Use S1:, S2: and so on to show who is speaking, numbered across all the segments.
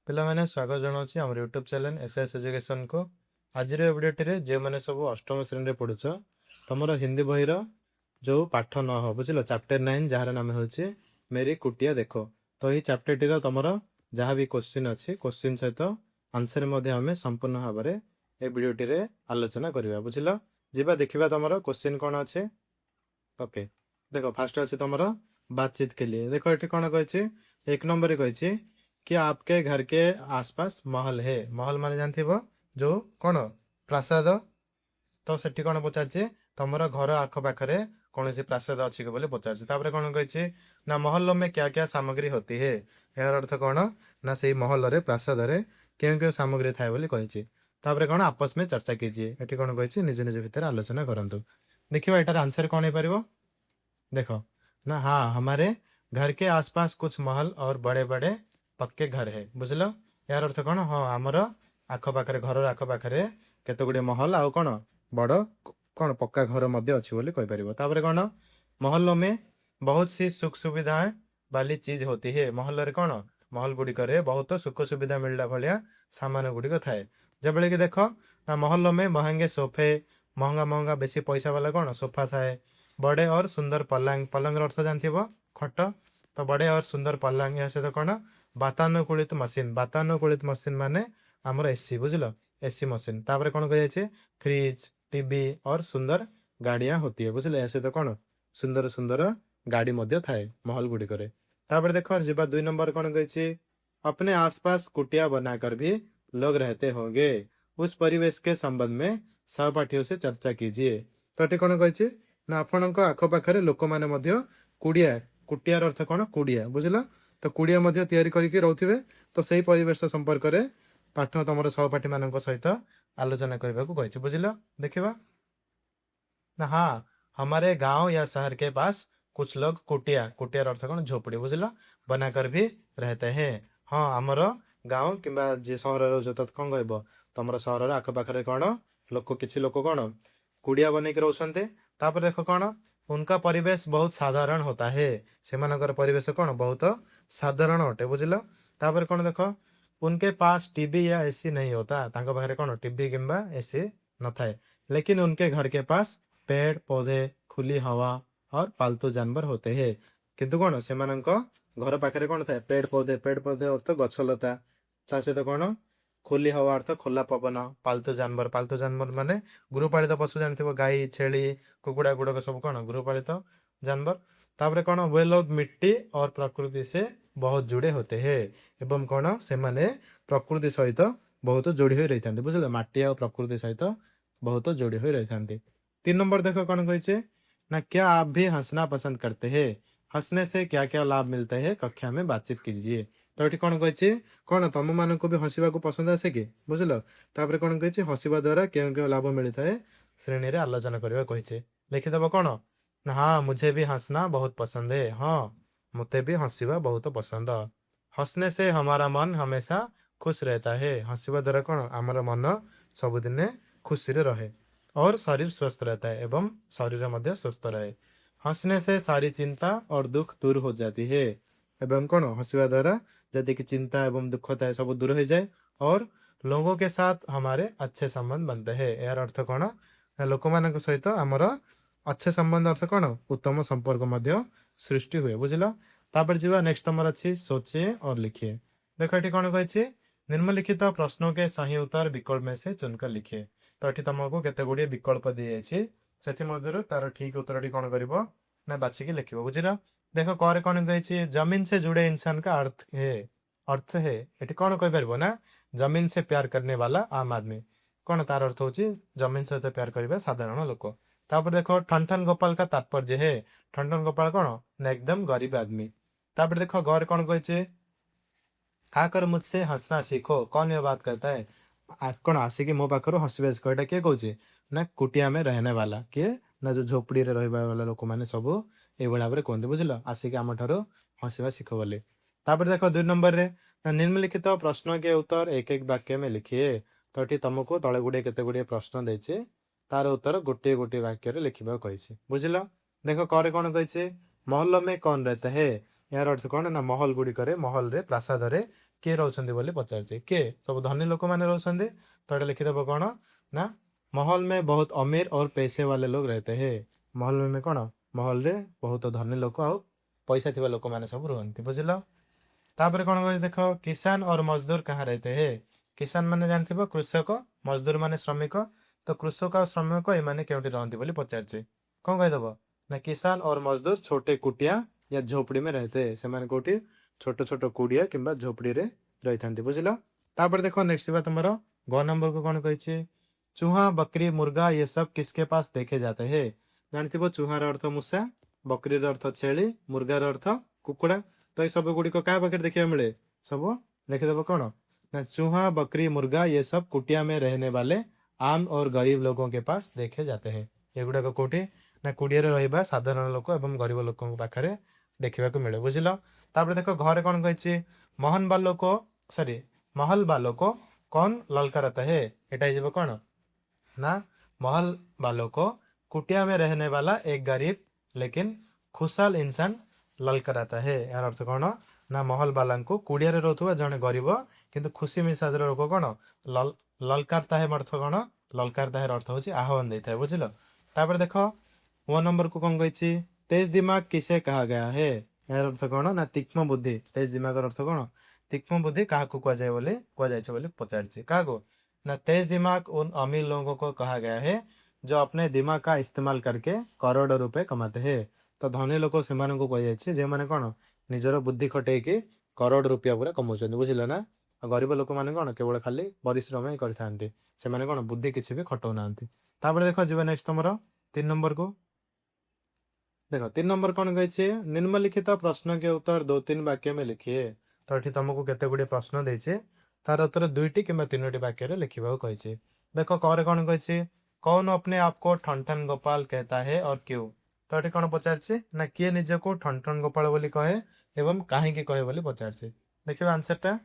S1: ପିଲାମାନେ ସ୍ୱାଗତ ଜଣାଉଛି ଆମର ୟୁଟ୍ୟୁବ୍ ଚ୍ୟାନେଲ୍ ଏସ୍ଏସ୍ ଏଜୁକେସନ୍କୁ। ଆଜିର ଏ ଭିଡ଼ିଓଟିରେ ଯେଉଁମାନେ ସବୁ ଅଷ୍ଟମ ଶ୍ରେଣୀରେ ପଢ଼ୁଛ, ତୁମର ହିନ୍ଦୀ ବହିର ଯେଉଁ ପାଠ ନ ହବ ବୁଝିଲ, ଚାପ୍ଟର 9 ଯାହାର ନାମ ହେଉଛି ମେରି କୁଟିଆ ଦେଖ। ତ ଏହି ଚାପ୍ଟରଟିର ତୁମର ଯାହା ବି କୋଶ୍ଚିନ୍ ଅଛି, କୋଶ୍ଚିନ୍ ସହିତ ଆନ୍ସର୍ ମଧ୍ୟ ଆମେ ସମ୍ପୂର୍ଣ୍ଣ ଭାବରେ ଏ ଭିଡ଼ିଓଟିରେ ଆଲୋଚନା କରିବା ବୁଝିଲ। ଯିବା ଦେଖିବା ତୁମର କୋଶ୍ଚିନ୍ କ'ଣ ଅଛି। ଓକେ, ଦେଖ ଫାଷ୍ଟ ଅଛି ତୁମର ବାତଚିତ के लिए। ଦେଖ ଏଠି କ'ଣ କହିଛି, 1 ନମ୍ବରରେ କହିଛି कि आपके घर के आसपास महल है। महल माने जानथिबो जो कोन प्रासाद। तो सेठी कोन पचारछि तमरो घर आख पाखरे कोनोसी प्रासाद अछि के बोले पचारछि। तापरे कोन कहछि ना महल में क्या क्या सामग्री होती है। यार अर्थ कोन ना सेही महल रे प्रासाद रे केउ केउ सामग्री थाए बोले कहछि। तापरे कोन आपस में चर्चा कीजिए। एठी कोन कहछि निज निज भितर आलोचना करंतु। देखिबा एटार आंसर कोन हे परिबो। देखो ना हाँ, हमारे घर के आसपास कुछ महल और बड़े बड़े पक्के घर है बुझल। यार अर्थ कौन, हाँ आमर आखपाखे घर आखपाखे केते गुड़े महल आउ कौन बड़ कौन पक्का घर मध्य अच्छी बोली कहीपर। तापर कौन महलों में बहुत सी सुख सुविधाएं वाली चीज होती है। महल रे कौन महल गुड़िक बहुत सुख सुविधा मिलला भाया सामान गुड़िक थाए। जब कि देख ना महलों में महंगे सोफे, महंगा महंगा बेसी पैसा वाला कौन सोफा थाए। बड़े और सुंदर पलंग, पलंग अर्थ जानथिबो खट। तो बड़े और सुंदर पलंग या सहित कौन वातानुकूलित मशीन। वातानुकूलित मशीन माने आमर एसी बुझल, एसी मशीन। तापर कौन कह फ्रिज, टीवी और सुंदर गाड़ियां होती है बुझल। ऐसे तो कौन सुंदर सुंदर गाड़ी मध्य थाए महल गुड़िक। तापर देख जीवा 2 नंबर कौन कही, अपने आसपास कुटिया बनाकर भी लोग रहते होंगे। उस परिवेश के संबंध में सहपाठियों से चर्चा कीजिए। तो ये कौन कही ना आपण आखपाखे लोक मैंने कुड़िया, कुटियार अर्थ कौन कुड़िया बुझल। तो कुड़िया मध्य तैयारी करके रहउथिबे। तो सही परिवेश संपर्क रे पाठ तुम सहपाठी मान सहित आलोचना करने को कही बुझल। देखिबा ना हाँ, हमारे गांव या शहर के पास कुछ लोग कुटिया, कुटियार अर्थ कौन झोपड़ी बुझल, बनाकर भी रहते हैं। हाँ आमर गाँव कि जी सहर रोज तो कौन कहब तुम सहर आखपाखे कौन लोक किसी लोक कौन कुड़िया बनई रोचते। तापर देख कौन उनका परिवेश बहुत साधारण होता है। से परिवेश कौन बहुत साधारण अटे बुझल। तापर कौन देख उनके पास टीवी या एसी नहीं होता। तांको पाखरे कौन टीवी किंबा एसी न थाए। लेकिन उनके घर के पास पेड़ पौधे, खुली हवा और पालतू जानवर होते हैं। किंतु कौन से घर पाखरे कौन थाए पेड़ पौधे, पेड़ पौधे अर्थ गछलता। ता सहित कौन खुली हवा अर्थ खोला पवन। पालतू जानवर, पालतू जानवर माने गृहपालित पशु जानथिबो गाई, छेली, कुकुड़ा गुड़क सब कौन गृहपालित जानवर। तापर कौन वे लोग मिट्टी और प्रकृति से बहुत जुड़े होते हैं। एवं कौन से माने प्रकृति सहित बहुत जोड़ी हो रही था बुझल। माटी और प्रकृति सहित बहुत जोड़ी हो रही था। 3 नंबर देखो कौन कही ना क्या आप भी हंसना पसंद करते हैं। हंसने से क्या क्या लाभ मिलते हैं कक्षा में बातचीत कीजिए। तो ये कौन कही कौन तुम मान को भी हंसवा को पसंद आसे कि बुझल। तापर कौन कही हंसवा द्वारा क्यों क्यों लाभ मिलता है श्रेणी रे आलोचना करने कही। लिखिदेव कौन ना हाँ, मुझे भी हंसना बहुत पसंद है। हाँ मुझे भी हंसवा बहुत पसंद। हंसने से हमारा मन हमेशा खुश रहता है। हंसवा द्वारा कौन आमर मन सबुदिने खुशी रहे और शरीर स्वस्थ रहता है एवं शरीर मध्य स्वस्थ रहे। हंसने से सारी चिंता और दुख दूर हो जाती है। एवं कौन हंसवा द्वारा यदि कि चिंता एवं दुख था सब दूर हो जाए और लोगों के साथ हमारे अच्छे संबंध बनते हैं। यार अर्थ कौन लोक मान सहित आमर अच्छे संबंध अर्थ कौन उत्तम संपर्क मध्य सृष्टि हुए बुझल। तापर जीवा नेक्स्ट तुम अच्छी सोचिए और लिखिए। देखो ये कौन कही निम्नलिखित प्रश्नों के सही उत्तर विकल्प में से चुनकर लिखिए। तो ये तुमको केते गुड़िए विकल्प दी जाइए, से तार ठीक उत्तर कौन कर ना बाछिकी लिख बुझल। देखो करे कौन कही जमीन से जुड़े इंसान का अर्थ है ये कौन कहीपर ना जमीन से प्यार करने वाला आम आदमी। कौन तार अर्थ हो जमीन सहित प्यार करवा साधारण लोक। तापर देखो ठन गोपाल का तात्पर्य है। ठन गोपाल कौन ना एकदम गरीब आदमी। तापर देखो गौर कौन कही आकर मुझसे हंसना सीखो। कौन ये बात करता है कौन आसिकी मो पाखर हंसबे कहीटा किए कहे ना कुटिया में रहने वाला किए ना जो झोपड़ी रे रहा वाला लोक मैंने सब ये भाव में कहते बुझल। आसिक आम ठार हंसवा शिख बोले। तापर देखो 2 नंबर रे निम्नलिखित प्रश्न के उत्तर एक एक वाक्य में लिखिए। तो ये तुमको तले गुड़े केते गुड़े प्रश्न देचे तार उत्तर गोटे गोटे वाक्य लिखा कही बुझल। देख करे कौन कही महल में कौन रहता है। यार अर्थ कौन ना महल गुड़िक महल रे प्रासाद रे किए रोचंदी बोली पचारछि के सब धनी लोक माने रोचंदी तो एटा लिखि देबो कोन ना महल में बहुत अमीर और पैसे वाले लोग रहते हैं महल में कोन महल रे बहुत धनी लोक आ पैसा थिबा लोक माने सब रहंती बुझिलो तापर कोन कहै देखो किसान और मजदूर कहाँ रहते हैं किसान माने जानथिबो कृषक मजदूर माने श्रमिक तो कृषक और श्रमिक ए माने केउटी रहंती बोली पचारछि कोन कहि देबो ना किसान और मजदूर छोटे कुटिया या झोपड़ी में रहते हैं से माने कोठी छोट छोट कुड़िया किंबा झोपड़ी रे रहिथांती बुझिलो तापर देखो नेक्स्ट बात हमरो ग नंबर को कोन कहै छी चूहा बकरी मुर्गा ये सब किसके पास देखे जाते हैं जानथिबो चूहार अर्थ मूषा बकरीर अर्थ छेली मुर्गार अर्थ कुकुड़ा तो ये सब गुड़ी को क्या पाखे देखा मिले सब लिखिदेव कौन ना चूहा बकरी मुर्गा ये सब कुटिया में रहने वाले आम और गरीब लोगों के पास देखे जाते हैं ये गुड़ाक कौटी ना कुड़िया रहा साधारण लोक एवं गरीब लोक पाखे देखा मिले बुझिल तापर देख घरे कौन कही महल वालों को कौन ललकारता है यहाँ कौन ना महल वालों को कुटिया में रहने वाला एक गरीब लेकिन खुशहाल इंसान ललकाराता है यार अर्थ कौन ना महल वाला को कुड़िया रोथुवा जड़े गरीब किंतु खुशी मिसाज लोक कौन ललकारता है अर्थ कौन ललकारता है अर्थ हूँ आह्वान देता है बुझिल तापर देख 1 नंबर को कौन कही तेज दिमाग किसे कहा गया है यार अर्थ कौन ना तीक्ष्ण बुद्धि तेज दिमाग अर्थ कौन तीक्ष्ण बुद्धि क्या कहुए बोली पचार क्या ना तेज दिमाग उन अमीर लोगों को कहा गया है जो अपने दिमाग का इस्तेमाल करके करोड़ रुपए कमाते हैं तो धनी लोक से कहुए जो मैंने कौन निजर बुद्धि खटेकी करोड़ रुपया पूरा कमाउछन्ति बुझिल ना गरीब लोक मैंने कौन केवल खाली परिश्रम ही करथांती से माने कौन बुद्धि किसी भी खटाऊ नांती तापर देखो जीवन नेक्स्ट तुम 3 नंबर को देखो 3 नंबर कौन कही निम्नलिखित प्रश्न के उत्तर 2-3 वाक्य में लिखिए तो ये तुमको केते गुड़े प्रश्न देचे तार उत्तर 2टी कि 3टी वाक्य लिखा कही देख करे कौन कही कौन अपने आप को ठन गोपाल कहता है और क्यों तो ये कौन पचार ना किए निज को ठन गोपाल बोली कहे एवं कहीं कहे बोली पचार देखिए आंसर टा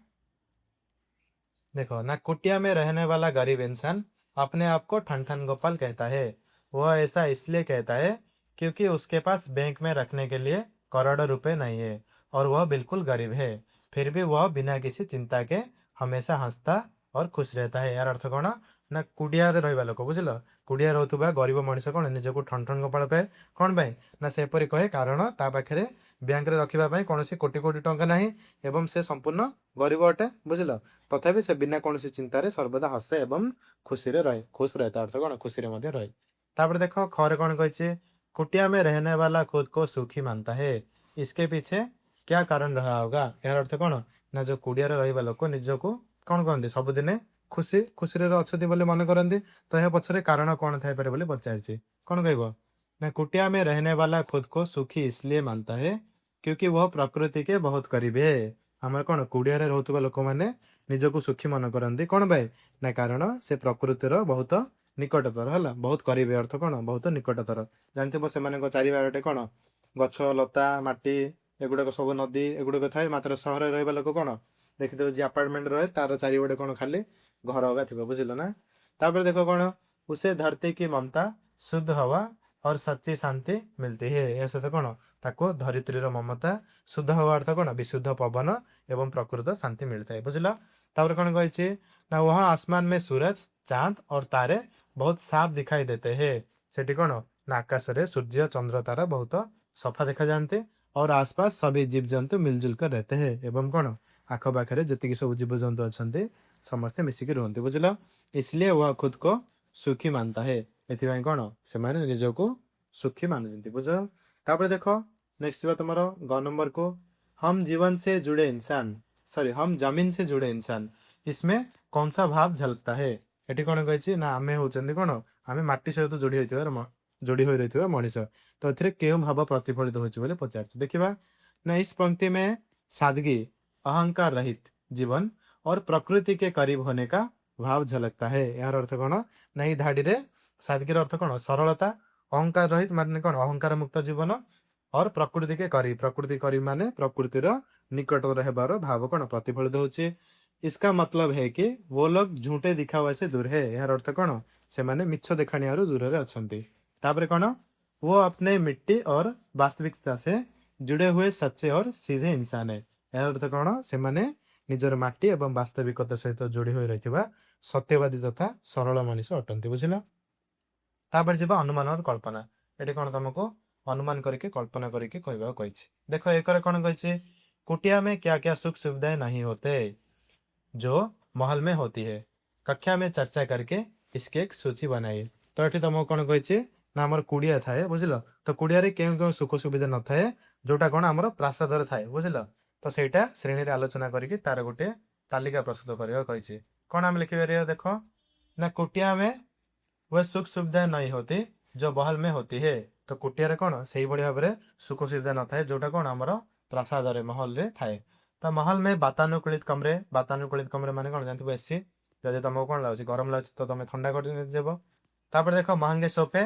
S1: देखो ना कुटिया में रहने वाला गरीब इंसान अपने आप को ठन गोपाल कहता है वह ऐसा इसलिए कहता है क्योंकि उसके पास बैंक में रखने के लिए करोड़ों रुपए नहीं है और वह बिल्कुल गरीब है फिर भी वह बिना किसी चिंता के हमेशा हंसता और खुश रहता है यार अर्थ कौन ना कुड़िया रहा लोक बुझल कुड़िया रोथुबा गरीब मनीष कौन निजक ठन गोपाल कहे कौन पाई ना सेपरी कहे कारण ता पाखे बैंक रे रखा कौन कोटी कोटी टंका ना एवं से संपूर्ण गरीब अटे बुझल तथापि से बिना कौन चिंतार सर्वदा हसे एवं खुशी रहे खुश रहता अर्थ कौन खुशी रहे तापर देख खरे कौन कही कुटिया में रहने वाला खुद को सुखी मानता है इसके पीछे क्या कारण रहा होगा यार अर्थ कौन ना जो कुड़िया रहा लोक निजक कौन कहते सबुदिने खुशी खुशी अच्छी बोले मन करती तो यह पछरे कारण कौन थाई पारे बोले पचार कौन कह ना कुटिया में रहने वाला खुद को सुखी इसलिए मानता है क्योंकि वह प्रकृति के बहुत करीब है आम कौन कुड़िया रोथुवा लोक मैंने निजक सुखी मन करती कौन पाए ना कारण से प्रकृतिर बहुत निकटतर है बहुत करीब अर्थ कौन बहुत निकटतर जानते से चारिबारटे कौन गछ लता माटी एगुड़ाक सब नदी एगुड़ाक थाए मात्र सहर रहा लोक कौन देखिए जी अपार्टमेंट रहे तार चारिबड़े कौन खाली घर होगा थी बुझिल ना तापर देखो कौन उसे धरती की ममता शुद्ध हवा और सच्ची शांति मिलती है यह सहित कौन ताको धरित्रीर ममता शुद्ध हवा अर्थ कौन विशुद्ध पवन एवं प्रकृत शांति मिलता है बुझल तापर कौन कही ना वहाँ आसमान में सूरज चांद और तारे बहुत साफ दिखाई देते हैं सेठी कौन ना आकाश में सूर्य चंद्र तारा बहुत सफा देखा जाते और आसपास सभी जीव जंतु मिलजुल कर रहते हैं एवं कौन आखपाखे जी सब जीव जंतु अच्छा समस्ते मिसिकी रुहति बुझल इसलिए वह खुद को सुखी मानता है ये कौन से निजको सुखी मानुंट बुझ तापर देख नेक्स्ट बात तुम ग नंबर को हम जीवन से जुड़े इंसान हम जमीन से जुड़े इंसान इसमें कौन सा भाव झलकता है ये कौन कही ना आम होती कौन आम माटी सहित जोड़ी हो रही मनीष तो ये क्यों भाव प्रतिफलित हो पचार देखा ना इस पंक्ति में सादगी अहंकार रहित जीवन और प्रकृति के करीब होने का भाव झलकता है यार अर्थ कौन ना ही धाड़ी रे सादगीर अर्थ कौन सरलता अहंकार रहित माने कौन अहंकार मुक्त जीवन और प्रकृति के करीब माने प्रकृतिर निकट रहबार भाव कौन प्रतिफलित होची इसका मतलब है कि वो लोग झूठे दिखावा से दूर है यार अर्थ कौन से माने मिछ देखाणिया दूर रे अछंती तापर कौन वो अपने मिट्टी और वास्तविकता से जुड़े हुए सच्चे और सीधे इंसान है यार अर्थ कौन से माने ନିଜର ମାଟି ଏବଂ ବାସ୍ତବିକତା ସହିତ ଯୋଡ଼ି ହୋଇ ରହିଥିବା ସତ୍ୟବାଦୀ ତଥା ସରଳ ମଣିଷ ଅଟନ୍ତି। ବୁଝିଲ? ତାପରେ ଯିବା ଅନୁମାନର କଳ୍ପନା। ଏଠି କ'ଣ ତମକୁ ଅନୁମାନ କରିକି କଳ୍ପନା କରିକି କହିବାକୁ କହିଛି। ଦେଖ ଏକରେ କ'ଣ କହିଛି, कुटिया में क्या क्या सुख सुविधाएं नहीं होते जो महल में होती है, कक्षा में चर्चा करके इसकी एक सूची बनाइए। तो ये तुमको कौन कही ना आम कुड़िया थाए। बुझल? तो कुड़िया क्यों क्यों सुख सुविधा न थाए जोटा कौन आम प्रासादर थाए। बुझल? तो सहीटा श्रेणी आलोचना करके तार गोटे तालिका प्रस्तुत करने कही। कौन आम लिखिपर देख ना कुटिया में वह सुख सुविधा नहीं होती जो महल में होती है। तो कुटिया कौन से भाव में सुख सुविधा न थाए जोटा कौन आम प्रासाद महल रे थाए। तो महल में वातानुकूलित कमरे माने कौन जानते एसी। जब तुमको कौन लगे गरम लगे तो तुम ठंडा कर देव। तापर देख महंगे सोफे,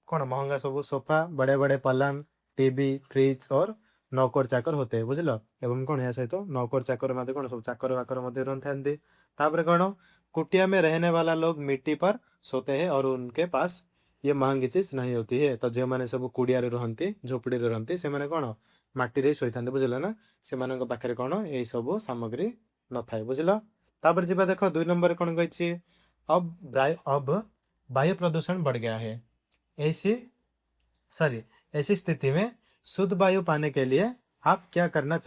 S1: कौन महंगा सब सोफा, बड़े बड़े पलंग, टीवी, फ्रिज और नौकर चाकर होते हैं। बुझल? एवं कौन या सहित नौकर चाकर मध्य कौन सब चाकर वाकर मध्य रही। तापर कौन कुटिया में रहने वाला लोग मिट्टी पर सोते हैं और उनके पास ये महंगी चीज नहीं होती है। तो जो मैंने सब कुड़िया रहती झोपड़ी रहती से मैंने कौन माटी रे शोता। बुझल ना? से पाखे कौन यही सब सामग्री न थाए। बुझल? तापर जी देख 2 नंबर कौन कही, अब वायु प्रदूषण बढ़ गया है। ऐसी स्थिति में शुद्ध वायु पाने के लिए आप क्या करना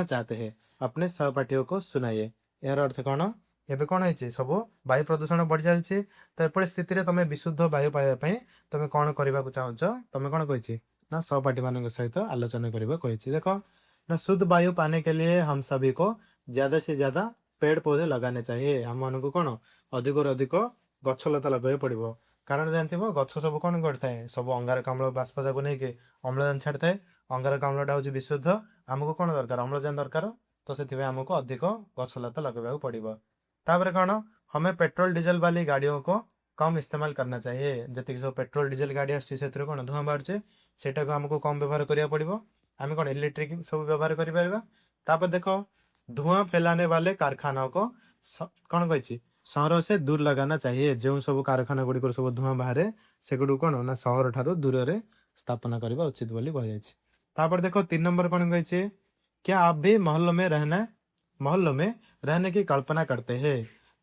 S1: चाहते हैं, अपने सहपाठियों को सुनाइए। यार अर्थ कौन, एवं कौन है सब वायु प्रदूषण बढ़ चलती। तो एपरी स्थिति में तुम विशुद्ध वायु पाइबा तुम कौन करने को चाहूँ, तुम कौन कही ना सहपाठी मान सहित आलोचना करने कही। देख ना शुद्ध वायु पाने के लिए हम सभी को ज्यादा से ज्यादा पेड़ पौधे लगाने चाहिए। हम मान को कौन अधिक अधिक गछलता लगे पड़ो। कारण जानते गछ सब कौन करता सब अंगारकाम्ल बाष्प जाक नहीं कि अम्लजान छाड़ी थाए। अंगारकाम्लटा हूँ विशुद्ध, आमको कौन दरकार अम्लजान दरकार। तो से आमको अधिक गछलता लगेगा पड़ो। तापर कौन हमें पेट्रोल डीजल वाली गाड़ियों को कम इस्तेमाल करना चाहिए। जी सब पेट्रोल डीजल गाड़ी आसे कौन धुआं बाहर सेटा को आमको कम व्यवहार करा पड़ो। आम कौन इलेक्ट्रिक सब व्यवहार कर। देख धुआं फैलाने वाले कारखानाओं को कौन कही सहर से दूर लगाना चाहिए। जो सब कारखाना गुड़िक सब धुआं बाहर से गुड़ कौन ना सहर ठारू दूर में स्थापना करने उचित बोली कही। देख 3 नंबर कौन कही, क्या आप भी महलों में रहने की कल्पना करते हैं,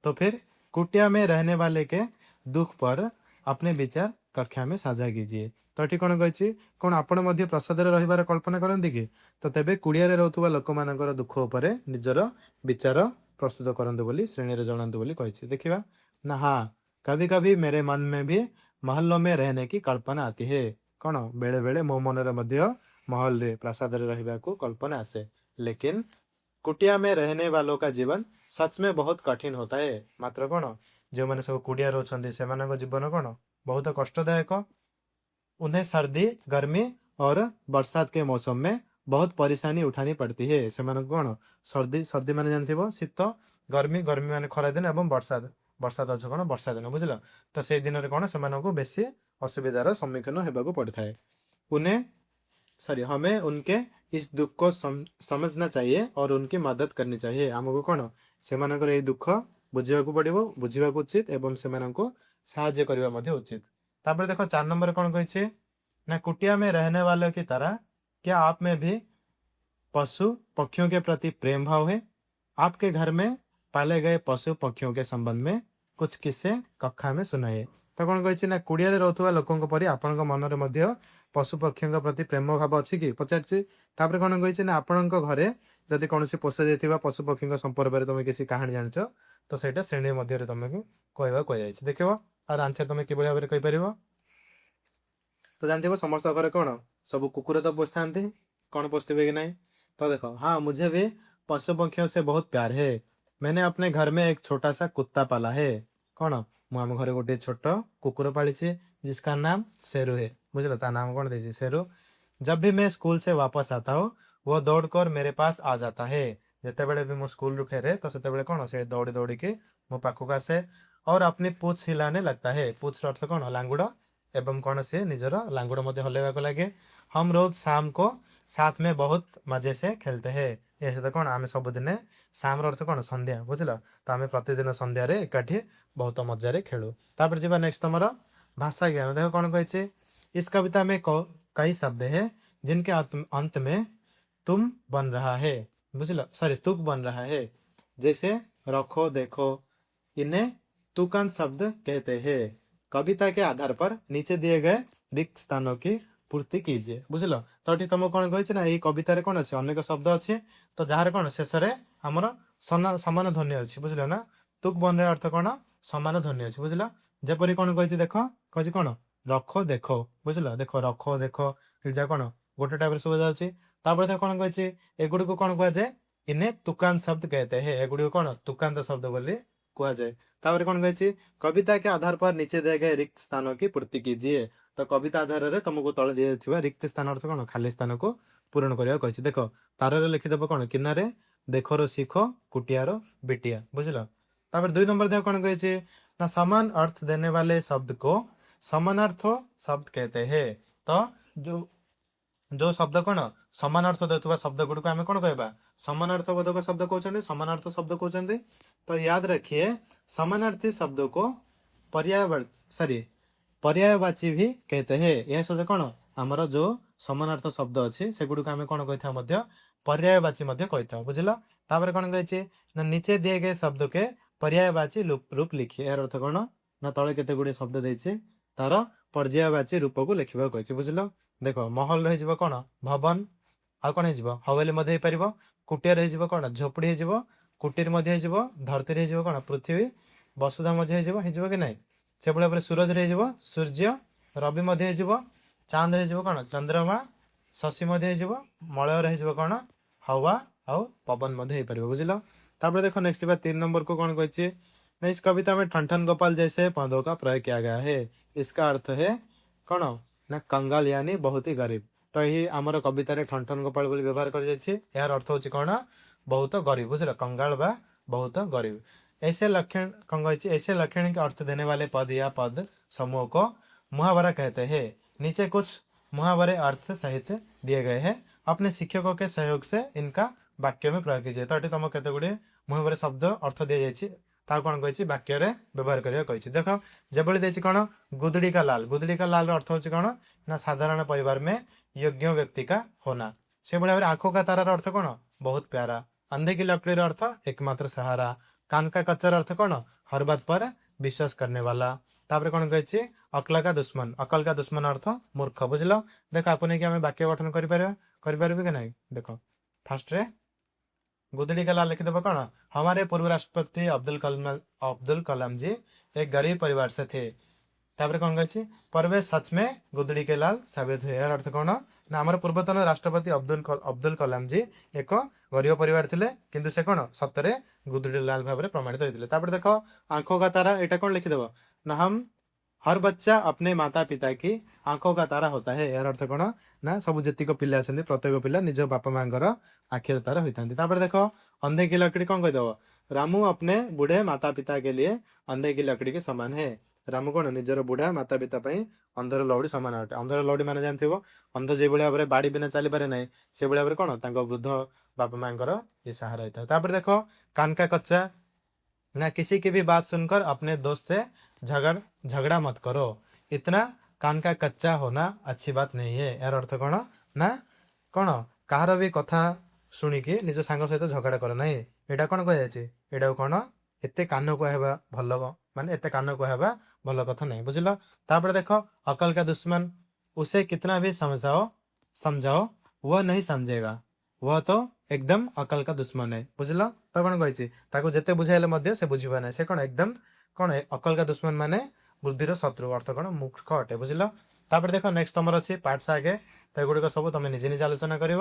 S1: तो फिर कुटिया में रहने वाले के दुख पर अपने विचार कक्षा में साझा कीजिए। तो ये कौन कही कौन आपण प्रसाद रही कल्पना करती कि, तो तेबे कुड़िया रोकुवा लोक मानकर दुख उपर निजर विचार प्रस्तुत करंतु बोली श्रेणी रे जणांतु बोली कही। देखिबा ना हाँ, कभी कभी मेरे मन में भी महलों में रहने की कल्पना आती है। कौन बेले बेले मो मन महल रे प्रासाद रे रहिबा को कल्पना आसे, लेकिन कुटिया में रहने वालों का जीवन सच में बहुत कठिन होता है। मात्र कौन जो मैंने सब कुटिया रोचंदी से जीवन कौन बहुत कष्टदायक। उन्हें सर्दी, गर्मी और बरसात के मौसम में बहुत परेशानी उठानी पड़ती है। से कौन सर्दी माने जानते शीत, गर्मी माने खरा दिन और बरसात अच्छे कौन वर्षा दिन। बुझल? तो से दिन कौन से बेसी असुविधार सम्मुखीन होगा पड़ता है। हमें उनके इस दुख को समझना चाहिए और उनकी मदद करनी चाहिए। आमको कौन से दुख बुझा पड़ो, बुझा उचित एवं से साहाय्य करने उचित। तापर देख 4 नंबर कौन कही ना कुटिया में रहने वालों की तरह क्या आप में भी पशु पक्षियों के प्रति प्रेम भाव है। आपके घर में पाले गए पशु पक्षियों के संबंध में कुछ किस्से कक्षा में सुनाइए। तो कौन कही ना कुड़िया रोकुवा लोकों परी आपण मन में पशु पक्षियों प्रति प्रेम भाव अच्छी कि पचार। कौन कही ना आपण घरे जदि कौन पोषा जाइए पशु पक्षी संपर्क में तुम किसी कहानी जानच, तो सहीटा श्रेणी मध्य तुमको कहवा कही। देख और आंसर तुम कि भाव में कहीपर। तो जानते समस्त घर कौन सब कुकुर तो पोष था, कौन पोषते कि नहीं। तो देखो हाँ, मुझे भी पशु पक्षियों से बहुत प्यार है। मैंने अपने घर में एक छोटा सा कुत्ता पाला है। कौन मुझे घर गोटे छोट कुकुर पाली जिसका नाम शेरू है। बुझल? ता नाम कौन दे शेरू। जब भी मैं स्कूल से वापस आता हूँ वो दौड़कर मेरे पास आ जाता है। जिते बड़े भी मो स्कूल रू फेरे तो से कौन से दौड़ी दौड़ी के मो पाखक आसे और अपनी पूछ हिलाने लगता है। पूछ अर्थ कौन लांगुड़, एवं कौन से निजर लांगुड़ मध्य हल्लेवा को लगे। हम रोज शाम को साथ में बहुत मजे से खेलते हैं। ये सहित कौन आम सबुदिन शाम अर्थ कौन संध्या। बुझल? तो आम प्रतिदिन संध्यारे एकाठी बहुत मजा खेलु। तापर जी नेक्स्ट तुम भाषा ज्ञान। देख कौन कही इस कविता में कई शब्द है जिनके अंत में तुम बन रहा है। बुझिल सॉरी तुक बन रहा है। जैसे रखो देखो, इन्हें तुकांत शब्द कहते हैं। कविता के आधार पर नीचे दिए गए रिक्त स्थानों की पूर्ति कीजिए। बुझिल तो एठी तुमको कौन कहिछि ना, एई कवितारे कौन अछि अनेक शब्द अछि, तो जार कौन शेषरे हमर समान ध्वनि अछि। बुझिल ना, तुक बन रे अर्थ कौन, समान ध्वनि अछि। बुझिल जेपरि कौन कहिछि देखो, कहिछि कौन रखो देखो। बुझिल देखो रखो देखो जा कौन गोटे टाइप सुबा जाଉଛି। तापर देखो कौन कहिछि एगुडी को कौन कुआ जाए, इन्हें तुकांत शब्द कहते हैं। एगुडी को कौन तुकांत शब्द बोली कुआ जाए। तापर कौन कहिछि कविता के आधार पर नीचे दिए गए रिक्त स्थानों की पूर्ति कीजिए। तो कविता आधार रे तुमको तळे दिया रिक्त स्थान अर्थ कौन खाली स्थान को पूरण करिया कहिछि। देखो तार रे लिखिदेबो कौन किनारे देखो सीखो कुटियारो बिटिया। बुझिल तापर 2 नंबर देखो कौन कहिछि ना, समान अर्थ देने वाले शब्द को समानार्थ शब्द कहते हैं। तो जो जो शब्द कौन समानार्थ देउथुवा शब्द गुड को आम कौन कहबा समानार्थ बोधक शब्द कहते, समानार्थ शब्द कहते। तो याद रखिए समानार्थी शब्द को पर्यायवाची भी कहते हैं। यह शब्द कौन आमर जो समानार्थ शब्द अच्छी से गुड को आम कौन कही पर्यायवाची कही। बुझल तापर कौन कही ना, नीचे दिए गए शब्द के पर्यायवाची रूप लिखिए। यार अर्थ कौन ना, तले केते गुडे शब्द देछि तार पर्यायवाची रूप को लिखिबा कहिछि। बुझल देखो महल रही कौन भवन, आ कौन हो हवेली मध्य हो पार, कुटिया रही कौन झोपड़ी हो, कुटीर मध्य हो, धरती रही कौन पृथ्वी, वसुधा मध्य हो कि नहीं से भाव में सूरज रही सूर्य, रवि मध्य हो, चांद रही कौन चंद्रमा, शशि मध्य हो, मलय रही कौन हवा आउ पवन मध्य हो पार। बुझल तापर देखो नेक्स्ट बार 3 नंबर को कौन कही, इस कविता में ठन ठन गोपाल जैसे पदों का प्रयोग किया गया है। इसका अर्थ है कौन ना, कंगाल यानी बहुत ही गरीब। तो यही आमर कवितार ठन ठन गोपाल बोली व्यवहार कर यार अर्थ होची कौन बहुत गरीब। बुझल कंगाल बा बहुत गरीब। ऐसे लक्षण कौन कही, ऐसे लक्षण के अर्थ देने वाले पद या पद समूह को मुहावरा कहते हैं। नीचे कुछ मुहावरे अर्थ सहित दिए गए हैं, अपने शिक्षकों के सहयोग से इनका वाक्य में प्रयोग कीजिए। तो ये तुम केते गुड़े मुहावरे शब्द अर्थ दी जाइए, कौन कही वाक्य रे व्यवहार करिया कही। देखो जेबली देछि कौन गुदड़ी का लाल, गुदड़ी का लाल अर्थ होछि कौन ना, साधारण परिवार में योग्य व्यक्ति का होना। से भाव आंखों का तारार अर्थ कौन बहुत प्यारा, अंधे की लकड़ी अर्थ एकमात्र सहारा, कान का कच्चर अर्थ कौन हर बात पर विश्वास करने वाला। तापर कौन कही अकल का दुश्मन, अकल का दुश्मन अर्थ मूर्ख। बुझल देखो आपने कि हमें वाक्य गठन करें कि नहीं। देखो फास्ट रे गुदड़ी का लाल लिखिदेव कौन, हमारे पूर्व राष्ट्रपति अब्दुल कलाम जी एक गरीब परिवार से थे। तापर कौन कही परवेश सच में गुदड़ी के लाल साबित हुए। यार अर्थ कौन ना, आमर पूर्वतन राष्ट्रपति अब्दुल कलाम जी एक गरीब परिवार थिले, किंतु से कौन सतरे गुदड़ी लाल भाव में प्रमाणित होते। तापर देखो आंखों का तारा, यहाँ कौन लिखिदेव ना, हम हर बच्चा अपने माता पिता की आंखों का तारा होता है। यार अर्थ कौन ना, सब जेतिक पिला अछंती प्रत्येक पिला निज बापा मांगर आखिर तारा होता। तापर देखो अंधे की लकड़ी कौन कहीदेव, रामू अपने बूढ़े माता पिता के लिए अंधे की लकड़ी के समान है। रामू कौन निजर बुढ़ा माता पिता अंधर लौड़ी सामान अटे। अंधर लौड़ी मान जानते अंध जो भाव में बाड़ी बिना चली पारे ना, से भाव में कौन वृद्ध बापा मांकर ये सहारा होता है। तापर देखो कान का कच्चा ना, किसी की भी बात सुनकर अपने दोस्त से झगड़ा मत करो, इतना कान का कच्चा होना अच्छी बात नहीं है। यार अर्थ कौन ना, कौन कहार भी कथा शुणिकी निज सांग सहित झगड़ा कर ना, यहाँ कौन कह कौन एते कान कहवा भल माने एते कान कहवा भल कथा नहीं। बुझल तापर देखो अकल का दुश्मन, उसे कितना भी समझाओ वह नहीं समझेगा, वह तो एकदम अकल का दुश्मन है। बुझल तो कौन कही जिते बुझाइले से बुझा ना, से कौन एकदम कौन अकल का दुश्मन माने बुद्धिर शत्रु अर्थ कौन मूर्ख अटे। बुझल तापर देखो नेक्स्ट तुम अच्छी पार्ट्स आगे, तो गुड़िक सब तुम निजे निजे आलोचना कर।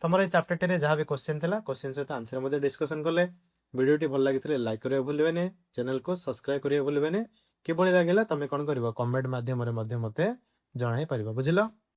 S1: तुम ये चैप्टर टे जहाँ भी क्वेश्चन था क्वेश्चन सहित आंसर डिस्कसन कले। वीडियो भल लगी लाइक करिया भूलिबेनी, चैनल को सब्सक्राइब करिया भूलिबेनी। किभली लगिला तुम कौन कर कमेंट माध्यम मते जणाई पारिबो। बुझल।